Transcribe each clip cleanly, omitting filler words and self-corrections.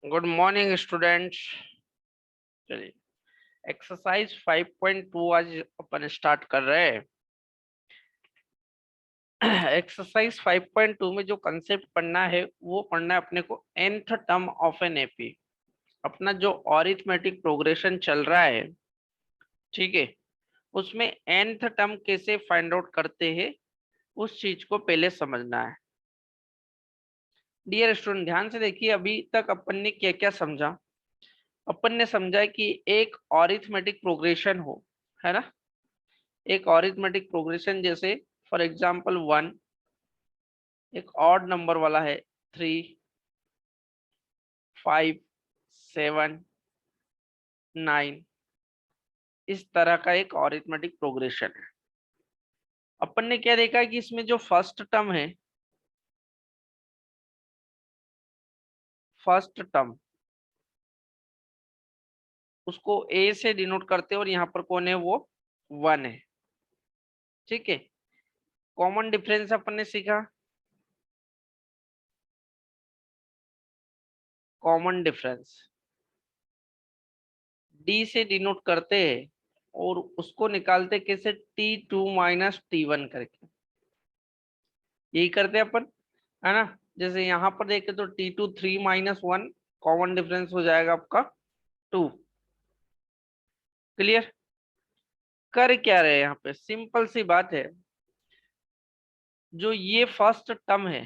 Good morning students. चलिए exercise 5.2 आज अपन start कर रहे हैं। एक्सरसाइज 5.2 में जो कंसेप्ट पढ़ना है वो पढ़ना है अपने को nth term of an AP. अपना जो अरिथमेटिक प्रोग्रेशन चल रहा है, ठीक है, उसमें nth टर्म कैसे फाइंड आउट करते हैं उस चीज को पहले समझना है। डियर स्टूडेंट ध्यान से देखिए, अभी तक अपन ने क्या क्या समझा। अपन ने समझा कि एक अरिथमेटिक प्रोग्रेशन हो, है ना, एक अरिथमेटिक प्रोग्रेशन जैसे फॉर एग्जांपल 1 एक ऑड नंबर वाला है, 3 5 7 9, इस तरह का एक अरिथमेटिक प्रोग्रेशन है। अपन ने क्या देखा कि इसमें जो फर्स्ट टर्म है, फर्स्ट टर्म उसको ए से डिनोट करते हैं और यहाँ पर कौन है, वो 1 है। ठीक है, कॉमन डिफरेंस अपन ने सीखा, कॉमन डिफरेंस डी से डिनोट करते हैं और उसको निकालते कैसे, T2 माइनस T1 करके, यही करते हैं अपन, है ना। जैसे यहाँ पर देखे तो T2 3 माइनस 1, कॉमन डिफरेंस हो जाएगा आपका 2। क्लियर। कर क्या रहे हैं यहाँ पे, सिंपल सी बात है, जो ये फर्स्ट टर्म है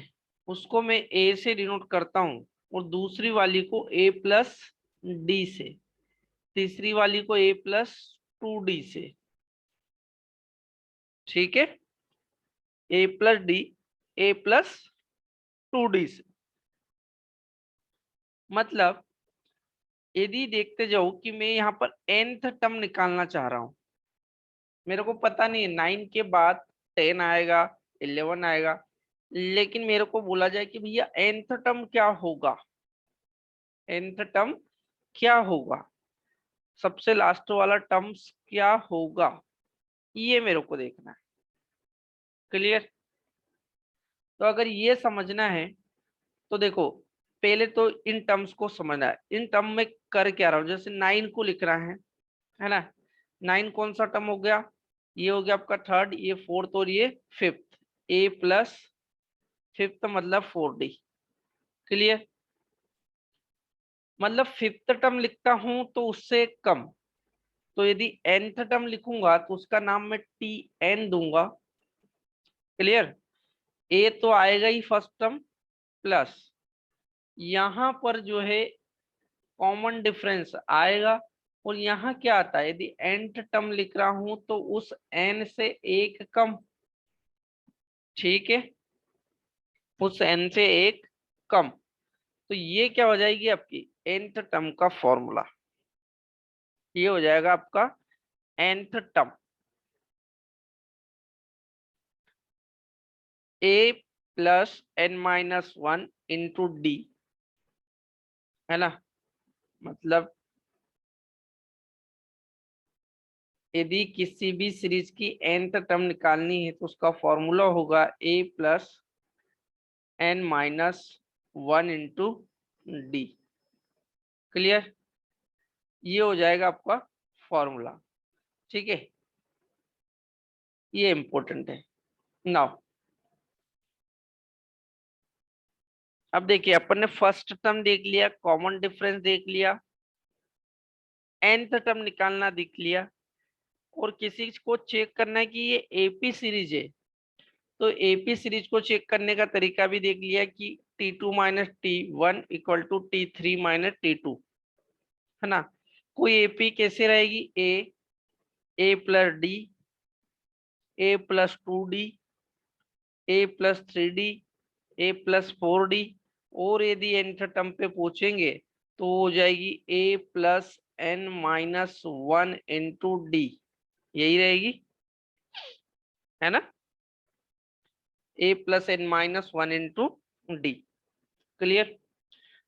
उसको मैं ए से डिनोट करता हूँ और दूसरी वाली को ए प्लस डी से, तीसरी वाली को ए प्लस 2D से। ठीक है, a plus d, a plus 2D से। मतलब यदि देखते जाओ कि मैं यहाँ पर nth टर्म निकालना चाह रहा हूँ, मेरे को पता नहीं है 9 के बाद 10 आएगा, 11 आएगा, लेकिन मेरे को बोला जाए कि भैया nth टर्म क्या होगा, nth टर्म क्या होगा, सबसे लास्ट वाला टर्म्स क्या होगा, ये मेरे को देखना है। क्लियर। तो अगर ये समझना है तो देखो, पहले तो इन टर्म्स को समझना है। इन टर्म में कर क्या रहा हूँ, जैसे 9 को लिख रहा है ना। 9 कौन सा टर्म हो गया, ये हो गया आपका थर्ड, ये फोर्थ और ये फिफ्थ, ए प्लस फिफ्थ मतलब 4D। क्लियर। मतलब फिफ्थ टर्म लिखता हूं तो उससे कम, तो यदि nth टर्म लिखूंगा तो उसका नाम मैं Tn दूंगा। क्लियर। ए तो आएगा ही फर्स्ट टर्म, प्लस यहां पर जो है कॉमन डिफरेंस आएगा, और यहाँ क्या आता है, यदि nth टर्म लिख रहा हूं तो उस n से एक कम। ठीक है, उस n से एक कम। तो ये क्या हो जाएगी आपकी nth टर्म का फॉर्मूला, ये हो जाएगा आपका nth term, a plus n minus 1 into D, है ना। मतलब यदि किसी भी सीरीज की nth टर्म निकालनी है तो उसका फॉर्मूला होगा a plus n minus 1 into d. Clear. ये हो जाएगा आपका फॉर्मूला। ठीक है, ये इंपॉर्टेंट है। नाउ अब देखिए, अपन ने फर्स्ट टर्म देख लिया, कॉमन डिफरेंस देख लिया, nth टर्म निकालना देख लिया, और किसी को चेक करना है कि ये एपी सीरीज है, तो एपी सीरीज को चेक करने का तरीका भी देख लिया कि T2 minus T1 equal to T3 minus T2, है ना। कोई एपी कैसे रहेगी, ए plus d, a plus 2D, A plus 3D, A plus 4D, और यदि nth टर्म पे पूछेंगे तो हो जाएगी a plus n minus 1 into d, यही रहेगी, है ना, a plus n minus 1 into d. Clear.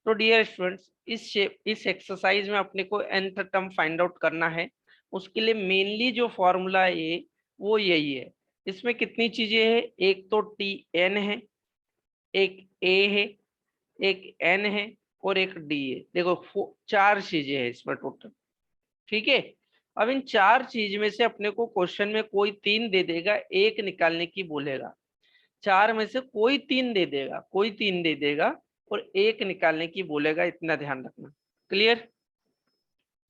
तो डियर स्टूडेंट्स, इस एक्सरसाइज में अपने को nth टर्म फाइंड आउट करना है। उसके लिए मेनली जो फॉर्मूला है वो यही है। इसमें कितनी चीजें हैं, एक तो Tn है, एक a है, एक n है, और एक डी है। देखो 4 चीजें हैं इसमें टोटल, ठीक है। अब इन 4 चीज में से अपने को क्वेश्चन में कोई 3 दे देगा, एक निकालने की बोलेगा। 4 में से कोई 3 दे देगा, कोई 3 दे देगा और एक निकालने की बोलेगा, इतना ध्यान रखना। क्लियर?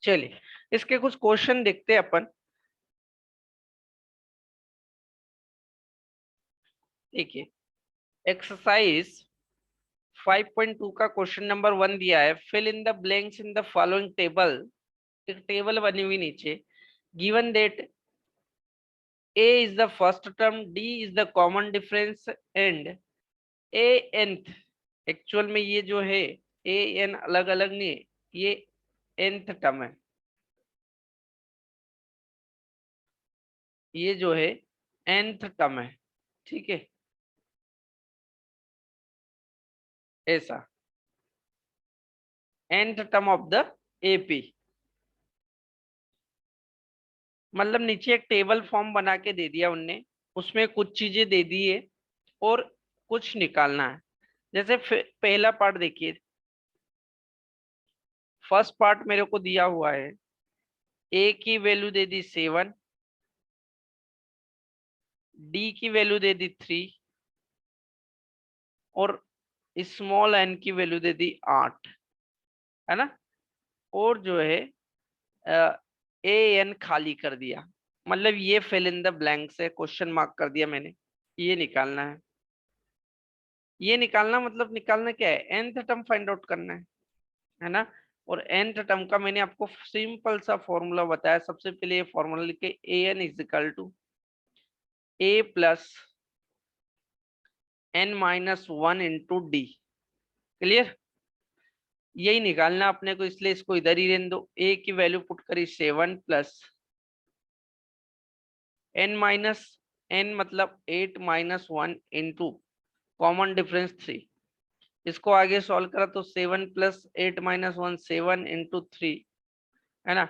चलिए इसके कुछ क्वेश्चन देखते हैं अपन। देखिए एक्सरसाइज 5.2 का क्वेश्चन नंबर 1 दिया है, fill in the blanks in the following table. एक टेबल बनी हुई नीचे, given that a is the first term, d is the common difference and a nth, actual में ये जो है a n अलग अलग नहीं है, ये nth टर्म है, ये जो है nth टर्म है, ठीक है। ऐसा nth term of the AP, मतलब नीचे एक टेबल फॉर्म बना के दे दिया उनने, उसमें कुछ चीजें दे दी है और कुछ निकालना है। जैसे पहला पार्ट देखिए, फर्स्ट पार्ट मेरे को दिया हुआ है, ए की वैल्यू दे दी 7, डी की वैल्यू दे दी 3 और स्मॉल एन की वैल्यू दे दी 8, है ना। और जो है ए एन खाली कर दिया, मतलब ये फिल इन द ब्लैंक्स है, क्वेश्चन मार्क कर दिया मैंने। ये निकालना है, ये निकालना मतलब निकालना क्या है, nth टर्म फाइंड आउट करना है ना। और nth टर्म का मैंने आपको सिंपल सा फॉर्मूला बताया। सबसे पहले ये फॉर्मूला लिखे, a n is equal to a plus n minus 1 into d. Clear? यही निकालना अपने को, इसलिए इसको इधर ही रहने दो। ए की वैल्यू पुट करी 7 प्लस एन माइनस, एन मतलब 8 माइनस 1 इंटू कॉमन डिफरेंस 3। इसको आगे सॉल्व करा तो 7 प्लस 8 माइनस 1 7 इंटू 3, है ना।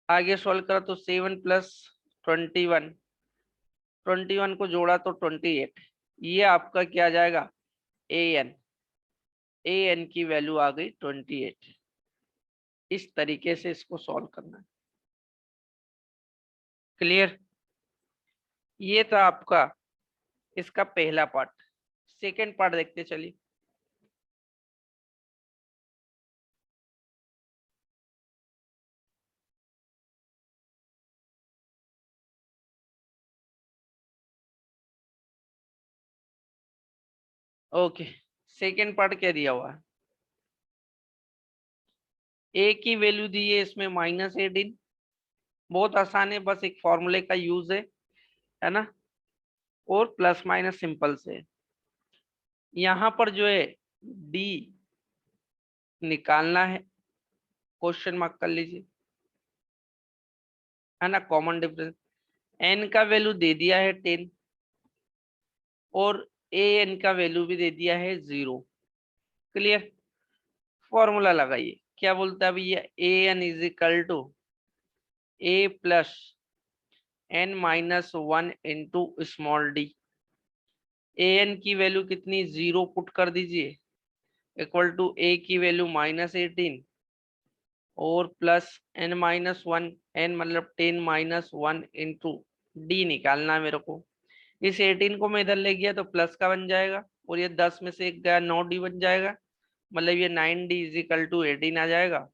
आगे सॉल्व करा तो 7 प्लस 21, 21 को जोड़ा तो 28। ये आपका क्या आ जाएगा, ए एन, ए एन की वैल्यू आ गई 28। इस तरीके से इसको सॉल्व करना है। क्लियर? ये था आपका इसका पहला पार्ट। सेकेंड पार्ट देखते चलिए। ओके, सेकेंड पार्ट क्या दिया हुआ है, ए की वैल्यू दी है इसमें -18। बहुत आसान है, बस एक फॉर्मूले का यूज है ना। और प्लस माइनस सिंपल से, यहाँ पर जो है डी निकालना है, क्वेश्चन मार्क कर लीजिए, है ना। कॉमन डिफरेंस, एन का वैल्यू दे दिया है 10 और ए एन का वैल्यू भी दे दिया है 0। क्लियर? फॉर्मूला लगाइए, क्या बोलता है भैया, a n is equal to a plus n minus 1 into small d. A n की वैल्यू कितनी, 0 पुट कर दीजिए, इक्वल टू ए की वैल्यू -18 और प्लस एन माइनस 1, एन मतलब 10 माइनस 1 इंटू डी निकालना है मेरे को। इस 18 को मैं इधर ले गया तो प्लस का बन जाएगा, और ये 10 में से एक गया 9 डी बन जाएगा, मतलब ये 9 डी इज इक्वल टू 18 आ जाएगा।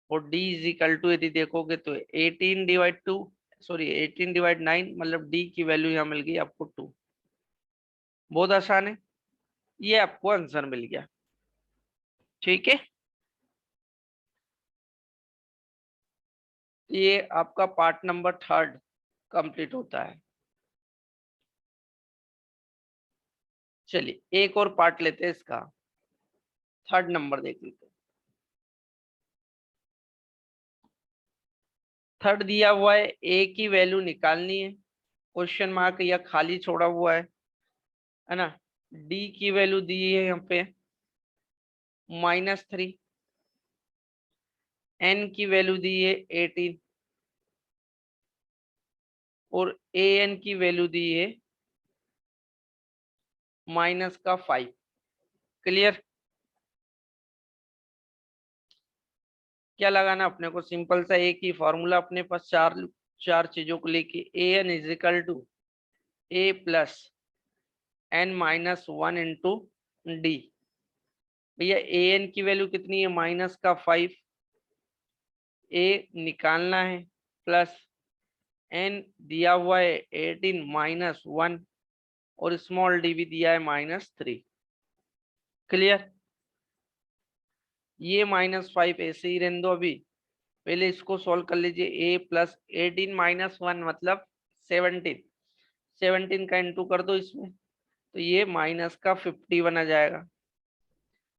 और डी इज इक्वल टू यदि देखोगे तो 18 डिवाइड 2, सॉरी 18 डिवाइड 9, मतलब डी की वैल्यू यहाँ मिल गई आपको 2। बहुत आसान है, ये आपको आंसर मिल गया। ठीक है, ये आपका पार्ट नंबर 3 कंप्लीट होता है। चलिए एक और पार्ट लेते हैं इसका, 3rd नंबर देख लेते हैं। 3rd दिया हुआ है, ए की वैल्यू निकालनी है, क्वेश्चन मार्क या खाली छोड़ा हुआ है ना। डी की वैल्यू दी है यहाँ पे -3, एन की वैल्यू दी है 18 और ए एन की वैल्यू दी है -5। क्लियर? क्या लगाना अपने को, सिंपल सा एक ही फॉर्मूला अपने पास, चार चार चीजों को लेके a n is equal to a plus n minus one into d. भैया ए एन की वैल्यू कितनी है, माइनस का 5, ए निकालना है, प्लस एन दिया हुआ है 18 माइनस 1, और स्मॉल डी भी दिया है -3। क्लियर। ये -5 ऐसे ही रहने दो अभी, पहले इसको सॉल्व कर लीजिए। ए प्लस 18 माइनस 1 मतलब 17, 17 का इंटू कर दो इसमें, तो ये माइनस का 51 आ जाएगा।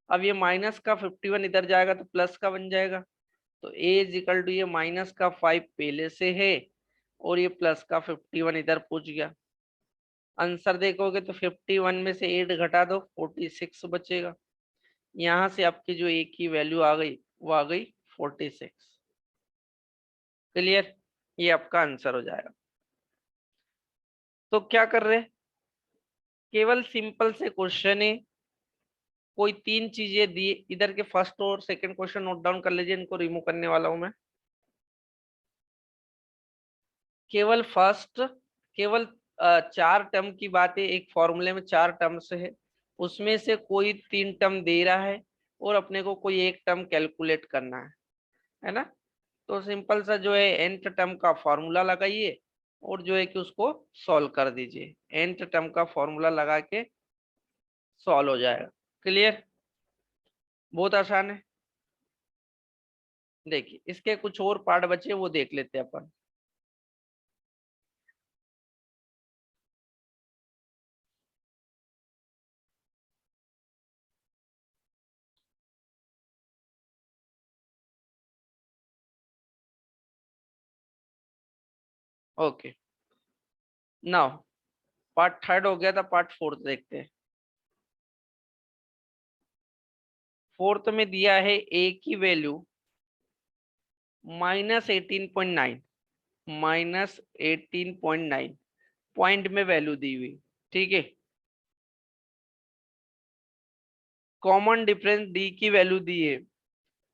अब ये माइनस का 51 इधर जाएगा तो प्लस का बन जाएगा, तो ए इज इक्वल टू ये माइनस का 5 पहले से है और ये प्लस का 51 इधर पूछ गया। आंसर देखोगे तो 51 में से 8 घटा दो, 46 बचेगा। यहां से आपकी जो ए की वैल्यू आ गई वो आ गई 46। क्लियर, ये आपका आंसर हो जाएगा। तो क्या कर रहे हैं, केवल सिंपल से क्वेश्चन है, कोई तीन चीजें दी, इधर के फर्स्ट और सेकंड क्वेश्चन नोट डाउन कर लीजिए, इनको रिमूव करने वाला हूं मैं। केवल फर्स्ट, केवल चार टर्म की बात है, एक फॉर्मूले में चार टर्म्स है, उसमें से कोई तीन टर्म दे रहा है और अपने को कोई एक टर्म कैलकुलेट करना है ना। तो सिंपल सा जो है nth टर्म का फॉर्मूला लगाइए और जो है कि उसको सॉल्व कर दीजिए, nth टर्म का फॉर्मूला लगा के सॉल्व हो जाएगा। क्लियर, बहुत आसान है। देखिए इसके कुछ और पार्ट बचे वो देख लेते हैं अपन। ओके, नाउ पार्ट थर्ड हो गया था, पार्ट फोर्थ देखते हैं। फोर्थ में दिया है ए की वैल्यू -18.9, -18.9 पॉइंट में वैल्यू दी हुई, ठीक है। कॉमन डिफरेंस डी की वैल्यू दी है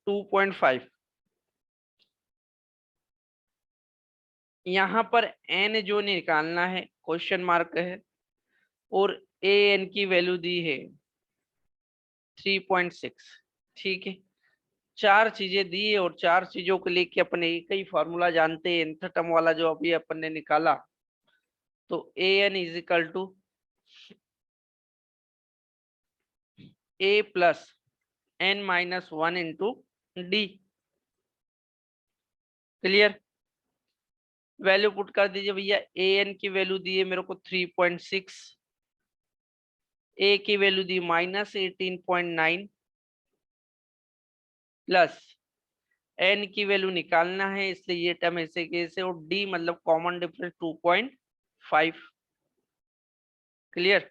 2.5। यहाँ पर एन जो निकालना है क्वेश्चन मार्क है, और ए एन की वैल्यू दी है 3.6, ठीक है। चार चीजें दी है और चार चीजों को लेके अपन एक ही फॉर्मूला जानते हैं, nth टर्म वाला जो अभी अपन ने निकाला। तो a n is equal to a plus n minus one into d. Clear, value put कर दीजिए भैया। ए एन की वैल्यू दी है मेरे को 3.6, ए की वैल्यू दी -18.9, प्लस एन की वैल्यू निकालना है इसलिए ये टर्म ऐसे कैसे, और डी मतलब कॉमन डिफरेंस 2.5। क्लियर,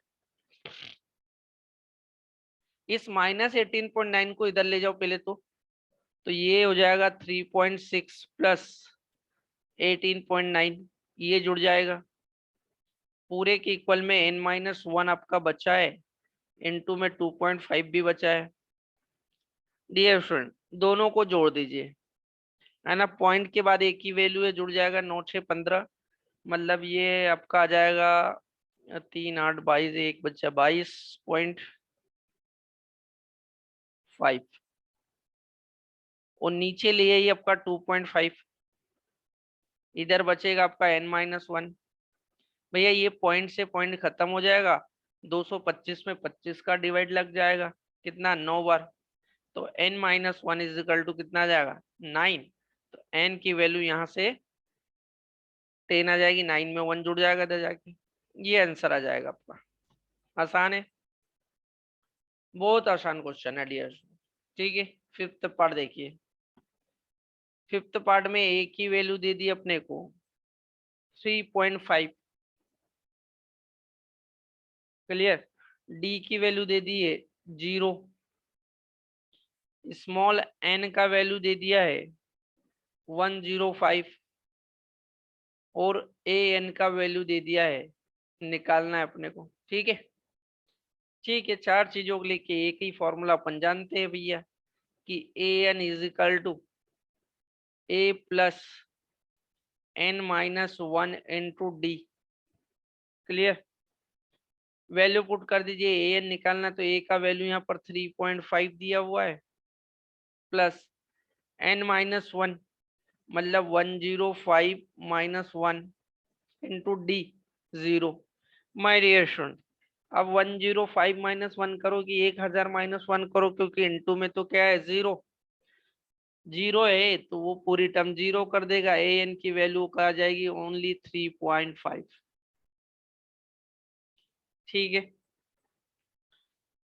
इस -18.9 को इधर ले जाओ पहले तो ये हो जाएगा 3.6 प्लस 18.9, ये जुड़ जाएगा। पूरे के इक्वल में n-1 आपका बचा है, इनटू में 2.5 भी बचा है। डियर स्टूडेंट दोनों को जोड़ दीजिए, है ना। पॉइंट के बाद एक ही वैल्यू है, जुड़ जाएगा 9 6 15, मतलब ये आपका आ जाएगा 3 8 22, एक बच्चा 22.5, और नीचे ले आइए आपका 2.5, इधर बचेगा आपका n-1। भैया ये पॉइंट से पॉइंट खत्म हो जाएगा, 225 में 25 का डिवाइड लग जाएगा, कितना 9 बार। तो n-1 इज इक्वल टू कितना आ जाएगा 9, तो n की वैल्यू यहाँ से 10 आ जाएगी, 9 में 1 जुड़ जाएगा इधर जाके, ये आंसर आ जाएगा आपका। आसान है, बहुत आसान क्वेश्चन है डियर। ठीक है, फिफ्थ पार्ट देखिए। फिफ्थ पार्ट में ए की वैल्यू दे दी अपने को 3.5। क्लियर, डी की वैल्यू दे दी है 0, स्मॉल एन का वैल्यू दे दिया है 105, और ए एन का वैल्यू दे दिया है, निकालना है अपने को। ठीक है, ठीक है। चार चीजों को लेके एक ही फॉर्मूला अपन जानते हैं भैया, कि a n is equal to a plus n minus one into d. Clear. Value put कर दीजिए, ए एन निकालना, तो ए का वैल्यू यहाँ पर 3.5 दिया हुआ है, प्लस एन माइनस वन मतलब 105 minus one into d 0। My dear student, अब 105 माइनस वन करो कि 1000 माइनस वन करो, क्योंकि इंटू में तो क्या है, जीरो। जीरो है तो वो पूरी टर्म जीरो कर देगा, ए एन की वैल्यू आ जाएगी ओनली 3.5। ठीक है।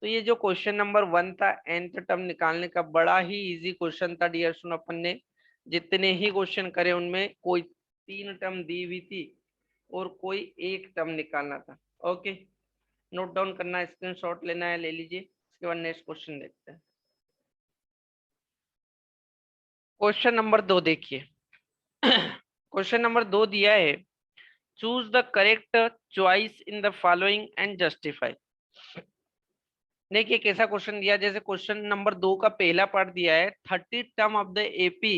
तो ये जो क्वेश्चन नंबर 1 था nth टर्म निकालने का, बड़ा ही इजी क्वेश्चन था डियर स्टूडेंट। अपन ने जितने ही क्वेश्चन करे उनमें कोई 3 टर्म दी हुई थी और कोई एक टर्म निकालना था। ओके, नोट डाउन करना है, स्क्रीनशॉट लेना है, ले लीजिए। इसके बाद नेक्स्ट क्वेश्चन देखते हैं। क्वेश्चन नंबर 2 देखिए। क्वेश्चन नंबर 2 दिया है, choose the correct choice in the following and justify. देखिए कैसा क्वेश्चन दिया, जैसे क्वेश्चन नंबर 2 का पहला पार्ट दिया है, 30 term of the AP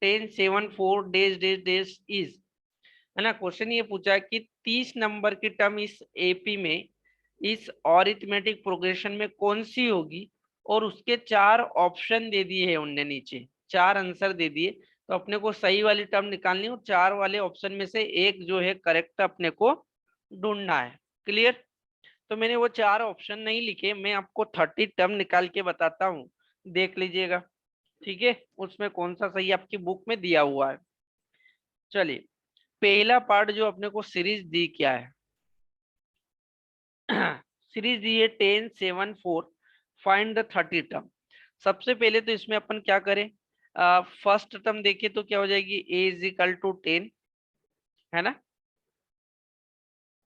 1074 days days days is, है ना। क्वेश्चन ये पूछा है कि 30 नंबर की टर्म इस एपी में इस अरिथमेटिक प्रोग्रेशन में कौन सी होगी, और उसके 4 ऑप्शन दे दिए हैं उनने, नीचे 4 आंसर दे दिए। तो अपने को सही वाली टर्म निकालनी है और 4 वाले ऑप्शन में से एक जो है करेक्ट अपने को ढूंढना है। क्लियर। तो मैंने वो 4 ऑप्शन नहीं लिखे, मैं आपको 30 टर्म निकाल के बताता हूँ, देख लीजिएगा। ठीक है, उसमें कौन सा सही आपकी बुक में दिया हुआ है। चलिए, पहला पार्ट जो अपने को सीरीज दी क्या है, सीरीज दी है 1074, फाइंड द 30 टर्म। सबसे पहले तो इसमें अपन क्या करें, फर्स्ट टर्म देखिए तो क्या हो जाएगी, a इज इक्वल टू 10, है ना।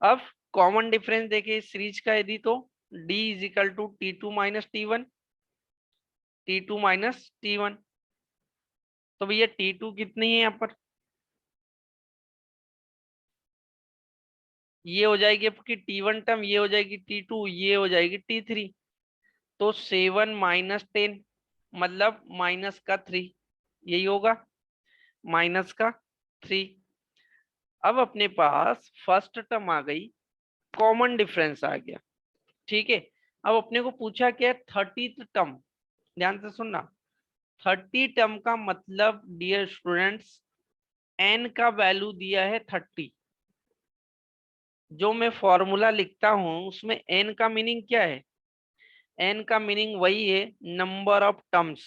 अब कॉमन डिफरेंस देखिए सीरीज का, यदि तो d is equal to T2 minus T1, T2 minus T1। तो भैया T2 कितनी है यहाँ पर, ये हो जाएगी आपकी T1 टर्म, ये हो जाएगी T2, ये हो जाएगी T3। तो 7 माइनस 10 मतलब माइनस का 3, यही होगा, माइनस का 3। अब अपने पास फर्स्ट टर्म आ गई, कॉमन डिफरेंस आ गया। ठीक है। अब अपने को पूछा क्या, 30th टर्म। ध्यान से सुनना, 30 टर्म का मतलब डियर स्टूडेंट्स, एन का वैल्यू दिया है 30। जो मैं फॉर्मूला लिखता हूं उसमें एन का मीनिंग क्या है, एन का मीनिंग वही है, नंबर ऑफ टर्म्स।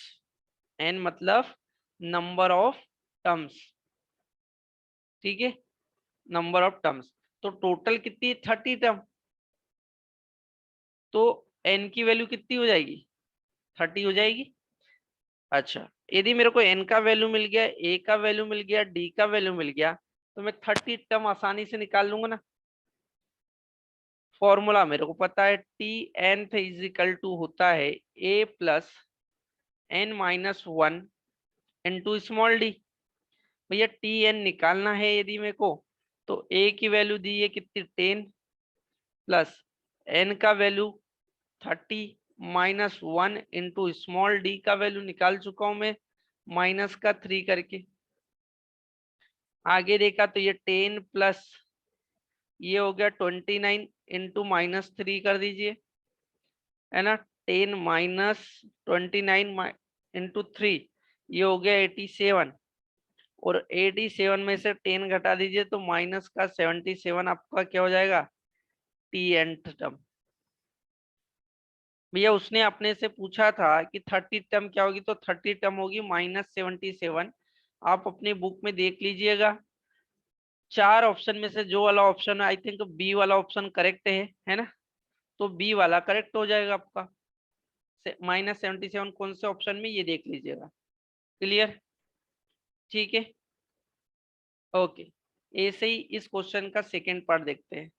एन मतलब नंबर ऑफ टर्म्स। ठीक है, नंबर ऑफ टर्म्स। तो टोटल कितनी है, 30 टर्म। तो एन की वैल्यू कितनी हो जाएगी, 30 हो जाएगी। अच्छा, यदि मेरे को एन का वैल्यू मिल गया, ए का वैल्यू मिल गया, डी का वैल्यू मिल गया, तो मैं 30 टर्म आसानी से निकाल लूंगा ना। फॉर्मूला मेरे को पता है, t n is equal to होता है a plus n minus one into small d. भैया टी एन निकालना है यदि मेरे को, तो ए की वैल्यू दी है कितनी, 10, प्लस एन का value 30 minus one into small D का वैल्यू निकाल चुका हूं मैं, माइनस का 3 करके। आगे देखा तो ये 10 प्लस ये हो गया 29 इंटू माइनस 3 कर दीजिए, है ना। 10 माइनस 29 इंटू 3, ये हो गया 87। और 87 में से 10 घटा दीजिए तो माइनस का 77 आपका क्या हो जाएगा, टी एंथ टर्म। भैया उसने अपने से पूछा था कि 30 टर्म क्या होगी, तो 30 टर्म होगी -77। आप अपनी बुक में देख लीजिएगा, 4 ऑप्शन में से जो वाला ऑप्शन है, आई थिंक बी वाला ऑप्शन करेक्ट है ना। तो बी वाला करेक्ट हो जाएगा आपका। -77 कौन से ऑप्शन में, ये देख लीजिएगा। क्लियर। ठीक है। ओके, ऐसे ही इस क्वेश्चन का सेकेंड पार्ट देखते हैं।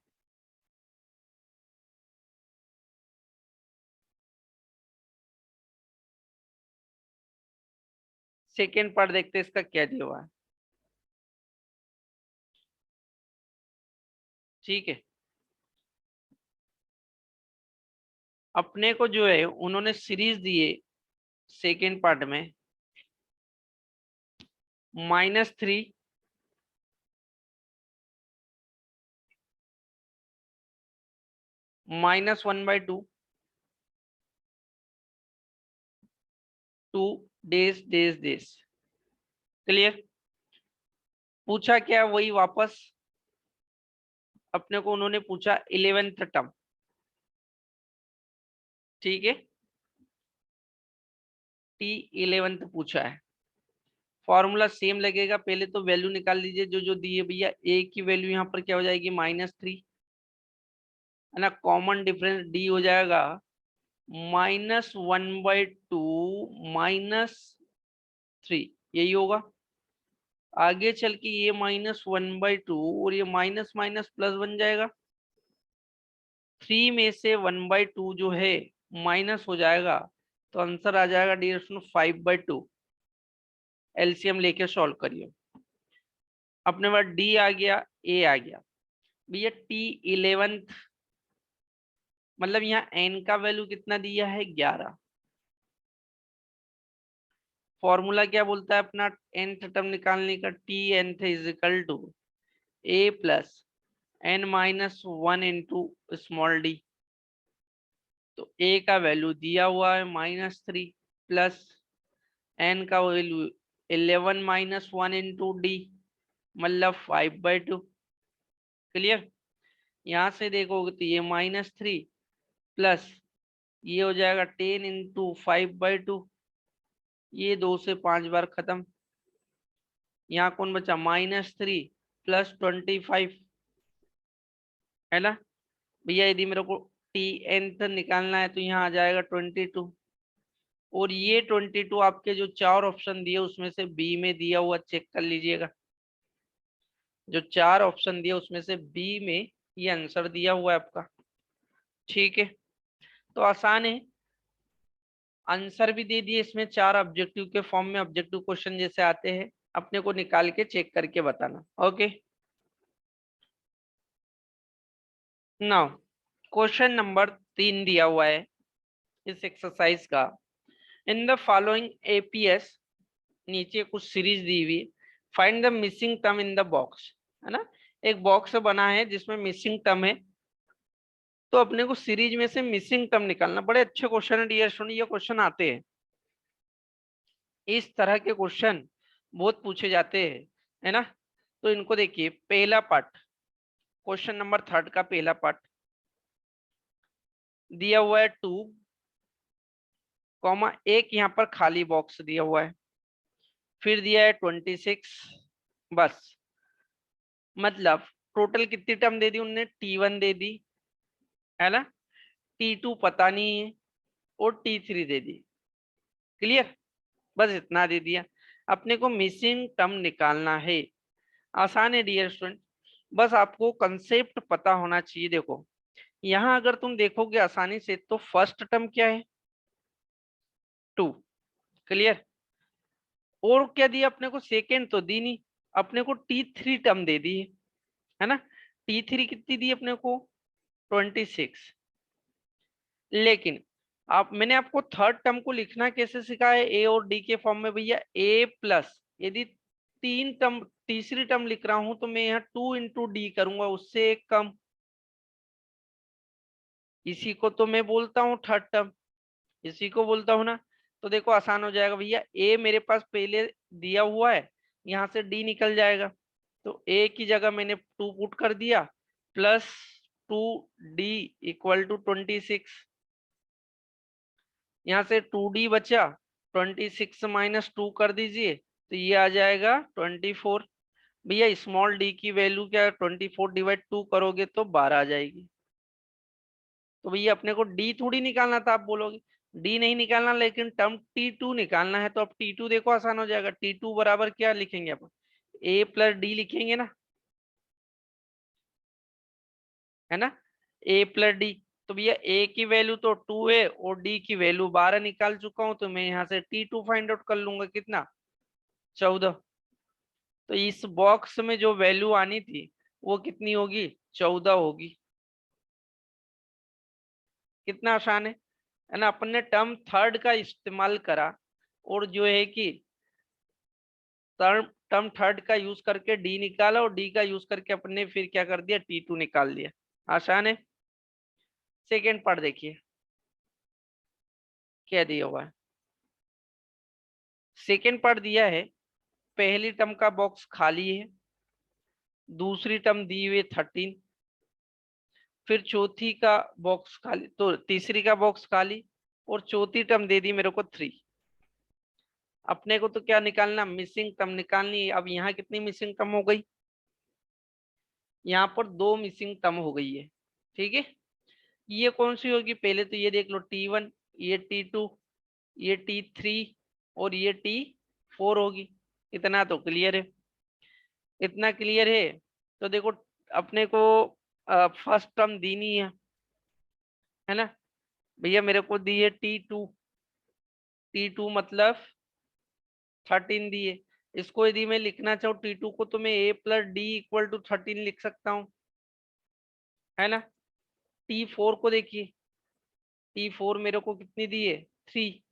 सेकेंड पार्ट देखते हैं इसका क्या दिया हुआ है। ठीक है, अपने को जो है उन्होंने सीरीज दिए सेकेंड पार्ट में, -3 -1/2 2 डेज डेज डेज। क्लियर? पूछा क्या वही वापस अपने को उन्होंने पूछा 11th टर्म। ठीक है, T11th पूछा है। फॉर्मूला सेम लगेगा, पहले तो वैल्यू निकाल लीजिए जो जो दी है भैया। ए की वैल्यू यहाँ पर क्या हो जाएगी -3 है ना, कॉमन डिफरेंस डी हो जाएगा -1/2 -3, यही होगा। आगे चल के ये -1/2 और ये माइनस माइनस प्लस बन जाएगा। 3 में से 1/2 जो है माइनस हो जाएगा, तो आंसर आ जाएगा डियर स्टूडेंट 5/2। एलसीएम लेके सॉल्व करिए। अपने पास डी आ गया, ए आ गया भैया। T11th मतलब यहाँ एन का वैल्यू कितना दिया है 11। फॉर्मूला क्या बोलता है अपना nth टर्म निकालने का, Tnth is equal to a plus n-1 into small d. तो a का वैल्यू दिया हुआ है -3 प्लस n का वैल्यू 11 -1 इंटू डी मतलब 5/2। क्लियर? यहां से देखोगे तो ये -3 प्लस ये हो जाएगा 10 इंटू 5/2। ये 2 से 5 बार खत्म। यहाँ कौन बचा -3 प्लस 25 है ना भैया। यदि मेरे को Tnth निकालना है तो यहाँ आ जाएगा 22। और ये 22 आपके जो 4 ऑप्शन दिए उसमें से बी में दिया हुआ, चेक कर लीजिएगा। जो 4 ऑप्शन दिए उसमें से बी में ये आंसर दिया हुआ है आपका। ठीक है, तो आसान है। आंसर भी दे दिए इसमें 4 ऑब्जेक्टिव के फॉर्म में। ऑब्जेक्टिव क्वेश्चन जैसे आते हैं अपने को निकाल के चेक करके बताना। ओके, नाउ क्वेश्चन नंबर 3 दिया हुआ है इस एक्सरसाइज का। इन द फॉलोइंग एपीएस, नीचे कुछ सीरीज दी हुई, find the missing term in the box, है ना। एक बॉक्स बना है जिसमें मिसिंग टर्म है, तो अपने को सीरीज में से मिसिंग टर्म निकालना। बड़े अच्छे क्वेश्चन है डियर स्टूडेंट, ये क्वेश्चन आते हैं। इस तरह के क्वेश्चन बहुत पूछे जाते हैं, है ना। तो इनको देखिए, पहला पार्ट, क्वेश्चन नंबर 3 का पहला पार्ट दिया हुआ है 2 कॉमा एक यहाँ पर खाली बॉक्स दिया हुआ है, फिर दिया है 26। बस, मतलब टोटल कितनी टर्म दे दी उनने, T1 दे दी है ना, T2 पता नहीं है, और T3 दे दी। क्लियर? बस इतना दे दिया। अपने को मिसिंग टर्म निकालना है। आसान है डियर स्टूडेंट, बस आपको कंसेप्ट पता होना चाहिए। देखो यहाँ अगर तुम देखोगे आसानी से, तो फर्स्ट टर्म क्या है 2। क्लियर? और क्या दिया अपने को, सेकेंड तो दी नहीं, अपने को T3 टर्म दे दी है ना। T3 कितनी दी अपने को 26। लेकिन आप, मैंने आपको थर्ड टर्म को लिखना कैसे सिखाया है, ए और डी के फॉर्म में भैया। ए प्लस, यदि तीन टर्म तीसरी टर्म लिख रहा हूं तो मैं यहाँ 2 इंटू डी करूंगा, उससे एक कम। इसी को तो मैं बोलता हूँ थर्ड टर्म, इसी को बोलता हूँ ना। तो देखो आसान हो जाएगा भैया, ए मेरे पास पहले दिया हुआ है, यहाँ से डी निकल जाएगा, तो ए की जगह मैंने 2 पुट कर दिया, प्लस 2d इक्वल टू 26। यहाँ से 2d बचा, 26 माइनस 2 कर दीजिए तो ये आ जाएगा 24। भैया स्मॉल डी की वैल्यू क्या है, 24 डिवाइड 2 करोगे तो 12 आ जाएगी। तो भैया अपने को डी थोड़ी निकालना था, आप बोलोगे डी नहीं निकालना, लेकिन टर्म T2 निकालना है। तो अब T2 देखो आसान हो जाएगा। T2 बराबर क्या लिखेंगे अपन, ए प्लस डी लिखेंगे ना, है ना, ए प्लस डी। तो भैया ए की वैल्यू तो 2 है और डी की वैल्यू 12 निकाल चुका हूं, तो मैं यहाँ से T2 फाइंड आउट कर लूंगा, कितना 14। तो इस बॉक्स में जो वैल्यू आनी थी वो कितनी होगी, 14 होगी। कितना आसान है ना। अपन ने टर्म थर्ड का इस्तेमाल करा और जो है कि टर्म टर्म थर्ड का यूज करके डी निकाला और डी का यूज करके अपने फिर क्या कर दिया, T2 निकाल दिया। आसान है। सेकेंड पार्ट देखिए क्या दिया हुआ है। सेकेंड पार्ट दिया है, पहली टर्म का बॉक्स खाली है, दूसरी टर्म दी हुई 13, फिर चौथी का बॉक्स खाली, तो तीसरी का बॉक्स खाली, और चौथी टर्म दे दी मेरे को 3। अपने को तो क्या निकालना, मिसिंग टर्म निकालनी है। अब यहाँ कितनी मिसिंग टर्म हो गई, यहाँ पर 2 मिसिंग टर्म हो गई है। ठीक है, ये कौन सी होगी, पहले तो ये देख लो, T1, ये T2, ये T3 और ये T4 होगी। इतना तो क्लियर है, इतना क्लियर है। तो देखो अपने को फर्स्ट टर्म दी नहीं है ना भैया, मेरे को दी है T2, T2 मतलब 13 दी है। इसको यदि मैं लिखना चाहूँ T2 को, तो मैं A+D=13 लिख सकता हूँ, है ना। T4 को देखिए, T4 मेरे को कितनी दी है, 3।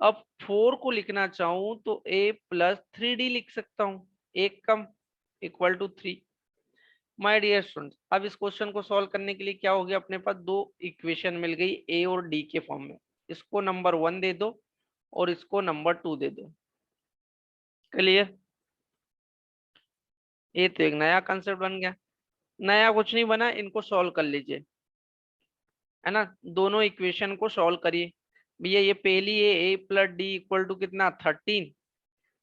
अब 4 को लिखना चाहूं तो A+3D लिख सकता हूं, एक कम =3। माय डियर स्टूडेंट, अब इस क्वेश्चन को सॉल्व करने के लिए क्या हो गया, अपने पास 2 इक्वेशन मिल गई A और D के फॉर्म में। इसको नंबर 1 दे दो और इसको नंबर 2 दे दो। क्लियर, ये तो एक नया कंसेप्ट बन गया। नया कुछ नहीं बना, इनको सॉल्व कर लीजिए, है ना। दोनों इक्वेशन को सॉल्व करिए भैया। ये पहली है A+D कितना, 13।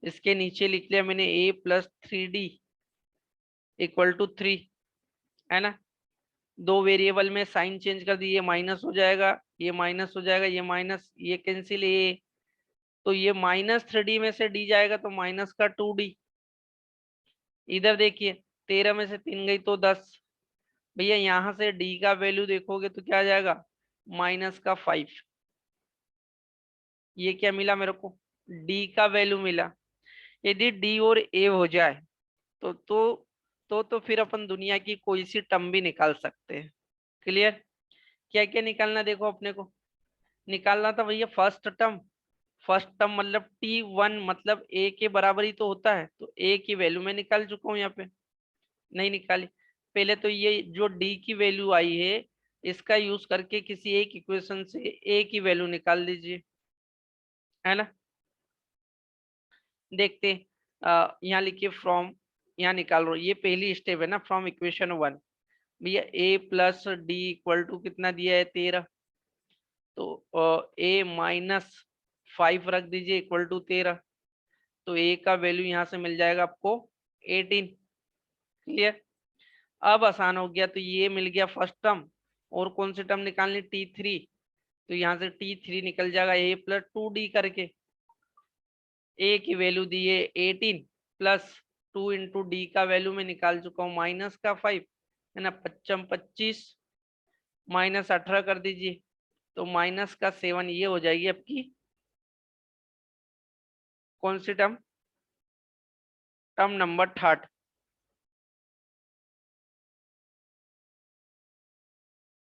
इसके नीचे लिख लिया मैंने A+3D=3, है ना। दो वेरिएबल में साइन चेंज कर दी, ये माइनस हो जाएगा, ये माइनस हो जाएगा, ये माइनस, ये कैंसिल, ये तो ये -3D में से D जाएगा तो -2D। इधर देखिए 13 में से 3 गई तो 10। भैया यहाँ से D का वैल्यू देखोगे तो क्या आ जाएगा, -5। ये क्या मिला मेरे को, D का वैल्यू मिला। यदि D और A हो जाए तो फिर अपन दुनिया की कोई सी टर्म भी निकाल सकते हैं। क्लियर, क्या क्या निकालना, देखो अपने को निकालना था भैया फर्स्ट टर्म। फर्स्ट टर्म मतलब T1 मतलब A के बराबर ही तो होता है, तो A की वैल्यू मैं निकाल चुका हूँ यहाँ पे, नहीं निकाली। पहले तो ये जो D की वैल्यू आई है, इसका यूज करके किसी एक इक्वेशन से A की वैल्यू निकाल दीजिए, है ना। देखते यहाँ लिखिए फ्रॉम, यहाँ निकाल रहा हूँ, ये पहली स्टेप है ना, फ्रॉम इक्वेशन 1। भैया A+D कितना दिया है, 13। तो A-5 रख दीजिए =13। तो A का वैल्यू यहाँ से मिल जाएगा आपको 18। क्लियर, अब आसान हो गया। तो ये मिल गया फर्स्ट टर्म, और कौन सी टर्म निकालनी, T3। तो यहाँ से T3 निकल जाएगा A+2D करके। A की वैल्यू दी है 18 +2 इंटू डी का वैल्यू में निकाल चुका हूँ -5, है ना। 25 -18 कर दीजिए, तो -7 ये हो जाएगी आपकी कौन सी term, term number third.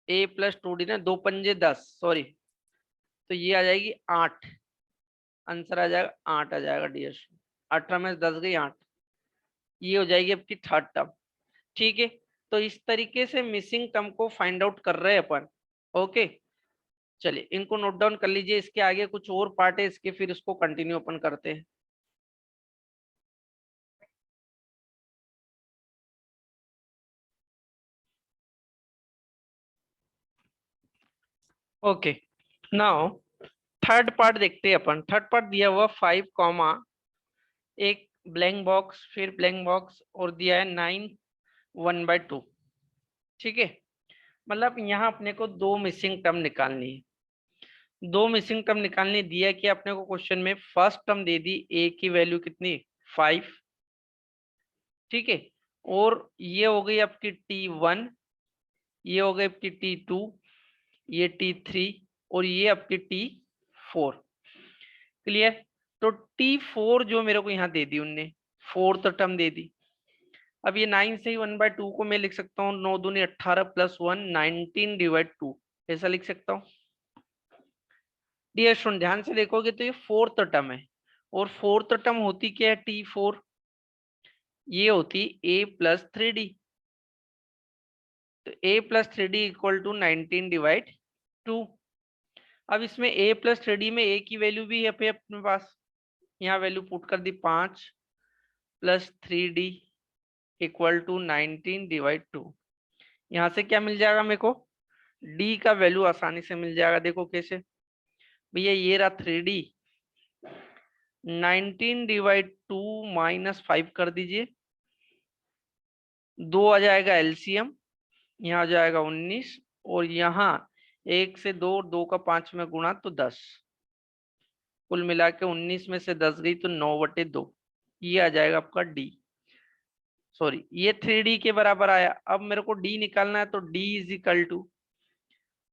A+2D ना, 2×5 = 10, सॉरी, तो ये आ जाएगी 8। आंसर आ जाएगा 8 आ जाएगा डियर। 18 में से 10 गई 8, ये हो जाएगी आपकी थर्ड टर्म। ठीक है, तो इस तरीके से मिसिंग टर्म को फाइंड आउट कर रहे हैं अपन। ओके, चलिए इनको नोट डाउन कर लीजिए। इसके आगे कुछ और पार्ट है इसके, फिर इसको कंटिन्यू अपन करते हैं। ओके, नाउ थर्ड पार्ट देखते हैं अपन। थर्ड पार्ट दिया हुआ 5, एक ब्लैंक बॉक्स, फिर ब्लैंक बॉक्स, और दिया है 9 1/2। ठीक है, मतलब यहाँ अपने को 2 मिसिंग टर्म निकालनी है। 2 मिसिंग टर्म निकालने दिया कि अपने को क्वेश्चन में first term they the A की वैल्यू कितनी, 5। ठीक है, और ये हो गई आपकी T1, ये हो गई आपकी T2, ये T3, और ये आपकी T4। क्लियर, तो T4 जो मेरे को यहाँ दे दी उनने, फोर्थ टर्म दे दी। अब ये 9 से ही 1/2 को मैं लिख सकता हूँ, 9 दूनी 18 +1 19/2, ऐसा लिख सकता हूँ। डियर स्टूडेंट ध्यान से देखोगे तो ये फोर्थ टर्म है, और फोर्थ टर्म होती क्या है, T4, ये होती A+3D। तो A+3D इक्वल टू 19/2। अब इसमें A+3D में A की वैल्यू भी है अपने पास, यहाँ वैल्यू पुट कर दी 5 + 3D इक्वल टू 19/2। यहाँ से क्या मिल जाएगा मेरे को, D का वैल्यू आसानी से मिल जाएगा। देखो कैसे भैया, ये रहा 3D, 19/2 -5 कर दीजिए, 2 आ जाएगा एलसीएम, यहाँ आ जाएगा 19, और यहाँ 1 से 2, 2 का 5 में गुणा तो 10, कुल मिला के 19 में से 10 गई तो 9/2, ये आ जाएगा आपका डी। सॉरी, ये 3D के बराबर आया। अब मेरे को डी निकालना है, तो डी इज इक्वल टू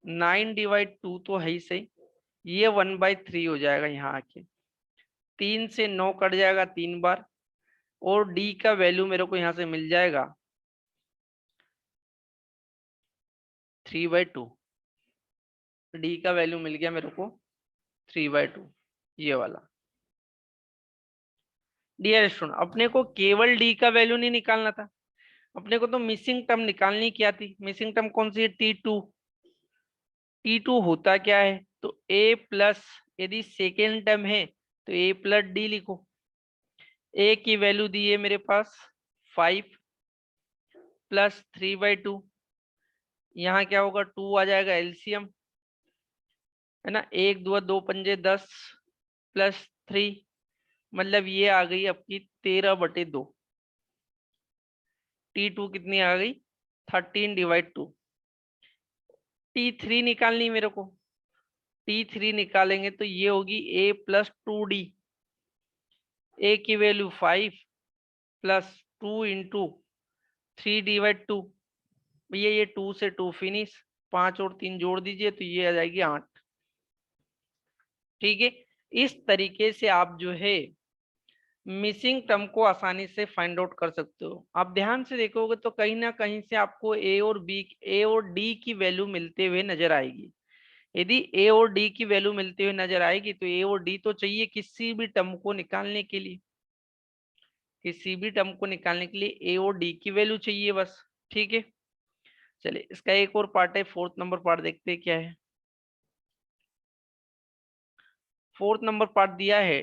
9/2 तो है ही सही, ये 1/3 हो जाएगा यहाँ आके, 3 से 9 कट जाएगा 3 बार, और डी का वैल्यू मेरे को यहाँ से मिल जाएगा 3/2। डी का वैल्यू मिल गया मेरे को 3/2, ये वाला। डियर स्टूडेंट, अपने को केवल डी का वैल्यू नहीं निकालना था, अपने को तो मिसिंग टर्म निकालनी क्या थी। मिसिंग टर्म कौन सी है, T2। T2 होता क्या है, तो A प्लस, यदि सेकेंड टर्म है तो A+D लिखो। A की वैल्यू दी है मेरे पास 5 + 3/2, यहाँ क्या होगा, 2 आ जाएगा एलसीएम, है ना, 1 2 2 पंजे 10 + 3, मतलब ये आ गई आपकी 13/2। T2 कितनी आ गई, 13/2। T3 निकालनी मेरे को, T3 निकालेंगे तो ये होगी A+2D। A की वैल्यू 5 + 2 × 3/2, भैया ये 2 से 2 फिनिश, 5 और 3 जोड़ दीजिए तो ये आ जाएगी 8। ठीक है, इस तरीके से आप जो है मिसिंग टर्म को आसानी से फाइंड आउट कर सकते हो। आप ध्यान से देखोगे तो कहीं ना कहीं से आपको ए और डी की वैल्यू मिलते हुए नजर आएगी। यदि ए और डी की वैल्यू मिलते हुए नजर आएगी तो ए और डी तो चाहिए किसी भी टर्म को निकालने के लिए, किसी भी टर्म को निकालने के लिए ए और डी की वैल्यू चाहिए बस। ठीक है, चलिए इसका एक और पार्ट है, फोर्थ नंबर पार्ट देखते हैं क्या है। फोर्थ नंबर पार्ट दिया है,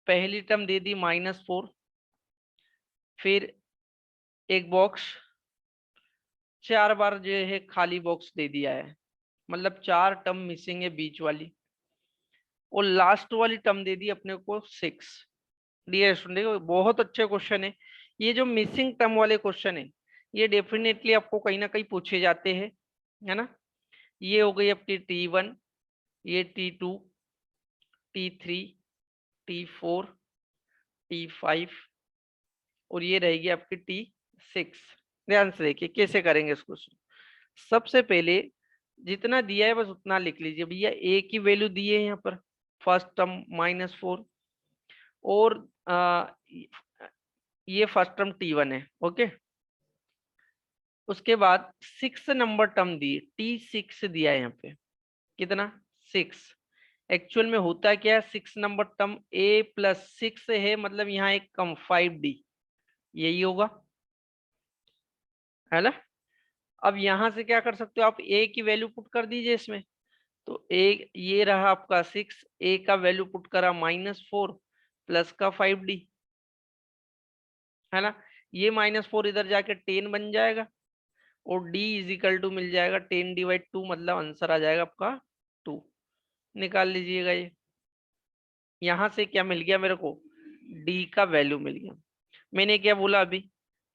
पहली टर्म दे दी -4, फिर एक बॉक्स, 4 बार जो है खाली बॉक्स दे दिया है, मतलब 4 टर्म मिसिंग है बीच वाली, और लास्ट वाली टर्म दे दी अपने को 6। डियर स्टूडेंट देखो, बहुत अच्छे क्वेश्चन है ये जो मिसिंग टर्म वाले क्वेश्चन है, ये डेफिनेटली आपको कहीं ना कहीं पूछे जाते हैं, है ना। ये हो गई आपकी T1, ये T2, T3, T4, T5, और ये रहेगी आपकी T6। ध्यान से देखिए कैसे करेंगे इसको। सबसे पहले जितना दिया है बस उतना लिख लीजिए। भैया ए की वैल्यू दी है यहाँ पर, फर्स्ट टर्म -4, और ये फर्स्ट टर्म T1 है। ओके, उसके बाद 6 नंबर टर्म दी, T6 दिया है यहाँ पे, कितना 6। एक्चुअल में होता क्या है, 6 नंबर टर्म A+6 है, मतलब यहाँ एक कम 5D, यही होगा, है ना। अब यहां से क्या कर सकते हो आप, ए की वैल्यू पुट कर दीजिए इसमें, तो ए ये रहा आपका 6, ए का वैल्यू पुट करा -4 प्लस का 5D, है ना। ये -4 इधर जाके 10 बन जाएगा, और D इज इक्वल टू मिल जाएगा 10/2, मतलब आंसर आ जाएगा आपका 2। निकाल लीजिएगा ये, यहां से क्या मिल गया मेरे को, D का वैल्यू मिल गया। मैंने क्या बोला अभी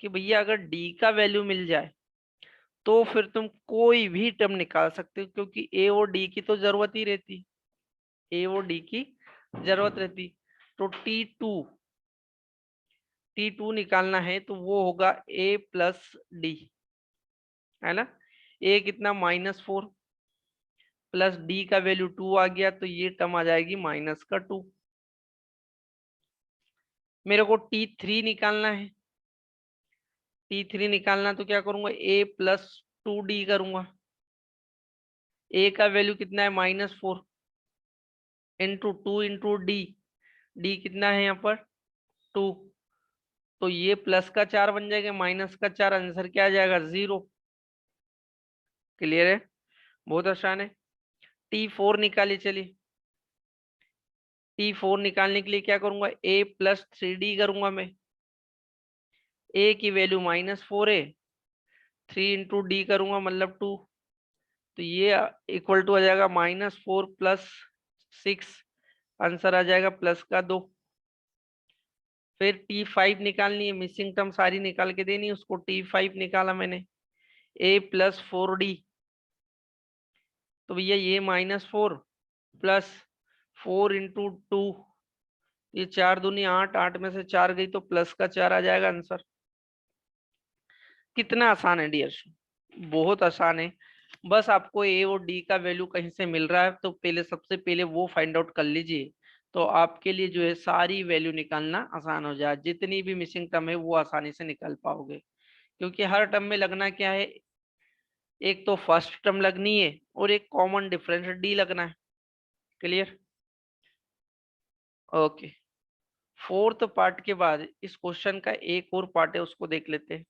कि भैया अगर D का वैल्यू मिल जाए तो फिर तुम कोई भी टर्म निकाल सकते हो, क्योंकि ए और डी की तो जरूरत ही रहती, ए और डी की जरूरत रहती। तो T2 निकालना है तो वो होगा A+D, है ना। ए कितना -4 प्लस डी का वैल्यू 2 आ गया, तो ये टर्म आ जाएगी -2। मेरे को T3 निकालना है, T3 निकालना तो क्या करूंगा, A+2D करूंगा। ए का वैल्यू कितना है, -4 × 2 × D, डी कितना है यहाँ पर 2, तो ये प्लस का 4 बन जाएगा, माइनस का 4, आंसर क्या आ जाएगा 0। क्लियर है, बहुत आसान है। T4 निकालिए, चलिए T4 निकालने के लिए क्या करूंगा, a प्लस 3d करूंगा मैं। a की वैल्यू -4 है, 3 इंटू डी करूंगा मतलब 2, तो ये इक्वल टू आ जाएगा -4 प्लस 6, आंसर आ जाएगा प्लस का 2। फिर T5 निकालनी है, मिसिंग टर्म सारी निकाल के देनी है उसको। T5 निकाला मैंने, a प्लस 4d, तो भैया ये -4 प्लस 4 इंटू 2, ये 4 दूनी 8, 8 में से 4 गई तो प्लस का 4 आ जाएगा आंसर। कितना आसान है डियर, बहुत आसान है। बस आपको ए और डी का वैल्यू कहीं से मिल रहा है तो पहले, सबसे पहले वो फाइंड आउट कर लीजिए, तो आपके लिए जो है सारी वैल्यू निकालना आसान हो जाए। जितनी भी मिसिंग टर्म है वो आसानी से निकाल पाओगे, क्योंकि हर टर्म में लगना क्या है, एक तो फर्स्ट टर्म लगनी है और एक कॉमन डिफरेंस डी लगना है। Clear, okay. फोर्थ पार्ट के बाद इस क्वेश्चन का एक और पार्ट है, उसको देख लेते हैं।